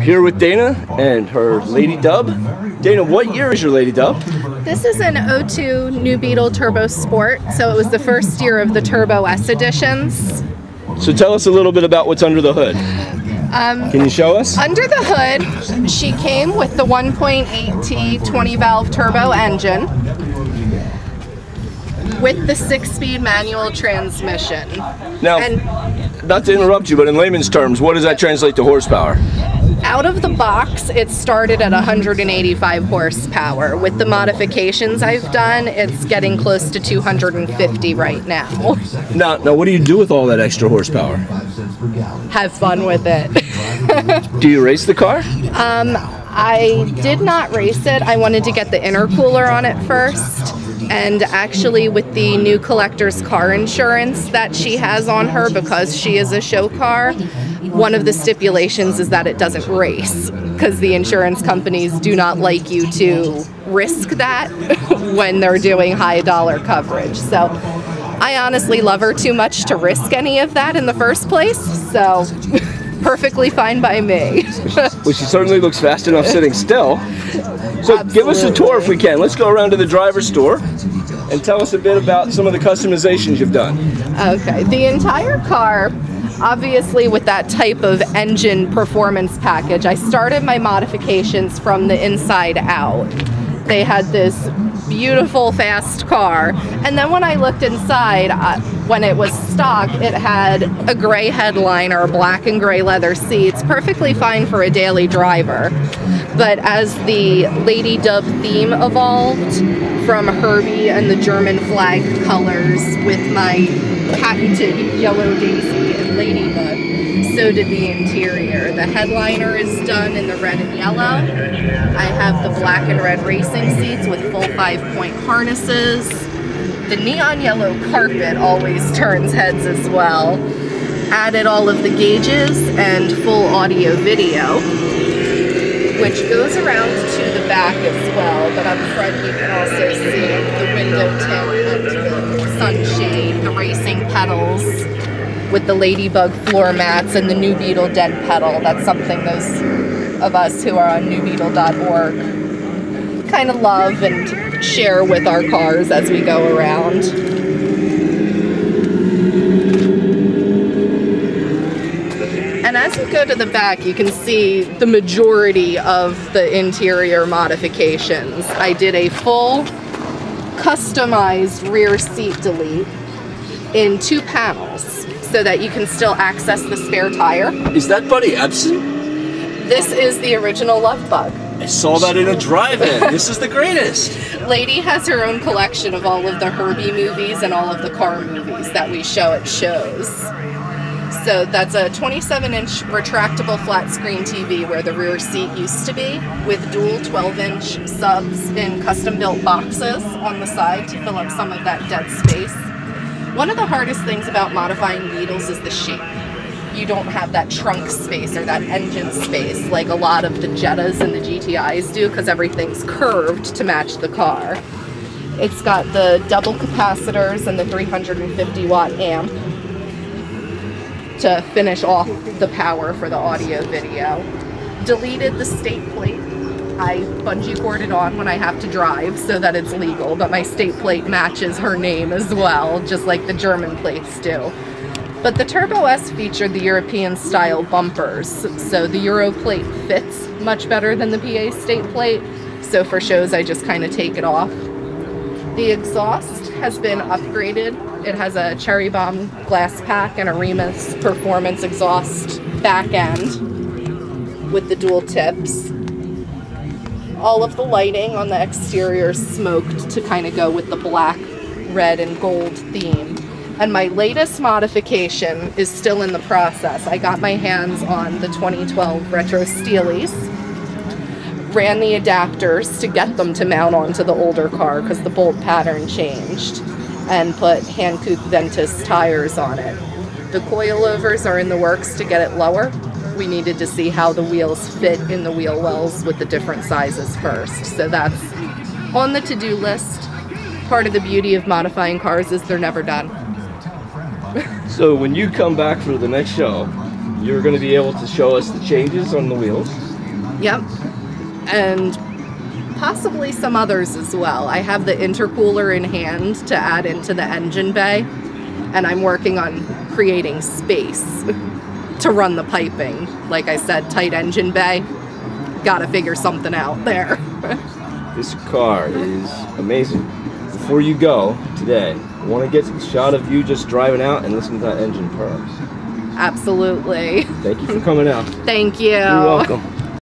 Here with Dana and her Lady Dub. Dana, what year is your Lady Dub? This is an 02 New Beetle Turbo Sport, so it was the first year of the Turbo S editions. So tell us a little bit about what's under the hood. Can you show us? Under the hood, she came with the 1.8T 20-valve turbo engine with the 6-speed manual transmission. Now, not to interrupt you, but in layman's terms, what does that translate to horsepower? Out of the box, it started at 185 horsepower. With the modifications I've done, it's getting close to 250 right now. Now, what do you do with all that extra horsepower? Have fun with it. Do you race the car? I did not race it. I wanted to get the intercooler on it first. And actually, with the new collector's car insurance that she has on her, because she is a show car, one of the stipulations is that it doesn't race, because the insurance companies do not like you to risk that when they're doing high dollar coverage. So I honestly love her too much to risk any of that in the first place, so perfectly fine by me. Well, she certainly looks fast enough sitting still. So Absolutely. Give us a tour if we can. Let's go around to the driver's store and tell us a bit about some of the customizations you've done. Okay. The entire car, obviously with that type of engine performance package, I started my modifications from the inside out. They had this beautiful fast car, and then when I looked inside, when it was stock, it had a gray headliner, black and gray leather seats, perfectly fine for a daily driver. But as the Lady Dub theme evolved from Herbie and the German flag colors with my patented yellow daisy and ladybug, so did the interior. The headliner is done in the red and yellow. I have the black and red racing seats with full 5-point harnesses. The neon yellow carpet always turns heads as well. Added all of the gauges and full audio video, which goes around to the back as well, but up front you can also see the window tint and the sunshade, the racing pedals with the Ladybug floor mats and the New Beetle dead pedal. That's something those of us who are on newbeetle.org kind of love and share with our cars as we go around. And as you go to the back, you can see the majority of the interior modifications. I did a full customized rear seat delete in 2 panels so that you can still access the spare tire. Is that Buddy Epson? This is the original Love Bug. I saw that in a drive-in. This is the greatest. Lady has her own collection of all of the Herbie movies and all of the car movies that we show at shows. So that's a 27-inch retractable flat screen TV where the rear seat used to be, with dual 12-inch subs in custom-built boxes on the side to fill up some of that dead space. One of the hardest things about modifying Beetles is the shape. You don't have that trunk space or that engine space like a lot of the Jettas and the GTIs do, because everything's curved to match the car. It's got the double capacitors and the 350-watt amp to finish off the power for the audio video. Deleted the state plate. I bungee cord it on when I have to drive so that it's legal, but my state plate matches her name as well, just like the German plates do. But the Turbo S featured the European style bumpers, so the Euro plate fits much better than the PA state plate, so for shows I just kind of take it off. The exhaust has been upgraded. It has a Cherry Bomb glass pack and a Remus performance exhaust back end with the dual tips. All of the lighting on the exterior is smoked to kind of go with the black, red, and gold theme. And my latest modification is still in the process. I got my hands on the 2012 Retro Steelies, ran the adapters to get them to mount onto the older car because the bolt pattern changed, and put Hankook Ventus tires on it. The coilovers are in the works to get it lower. We needed to see how the wheels fit in the wheel wells with the different sizes first. So that's on the to-do list. Part of the beauty of modifying cars is they're never done. So when you come back for the next show, you're going to be able to show us the changes on the wheels. Yep. And possibly some others as well. I have the intercooler in hand to add into the engine bay, and I'm working on creating space to run the piping. Like I said, tight engine bay. Gotta figure something out there. This car is amazing. Before you go today, I want to get a shot of you just driving out and listen to that engine purr. Absolutely. Thank you for coming out. Thank you. You're welcome.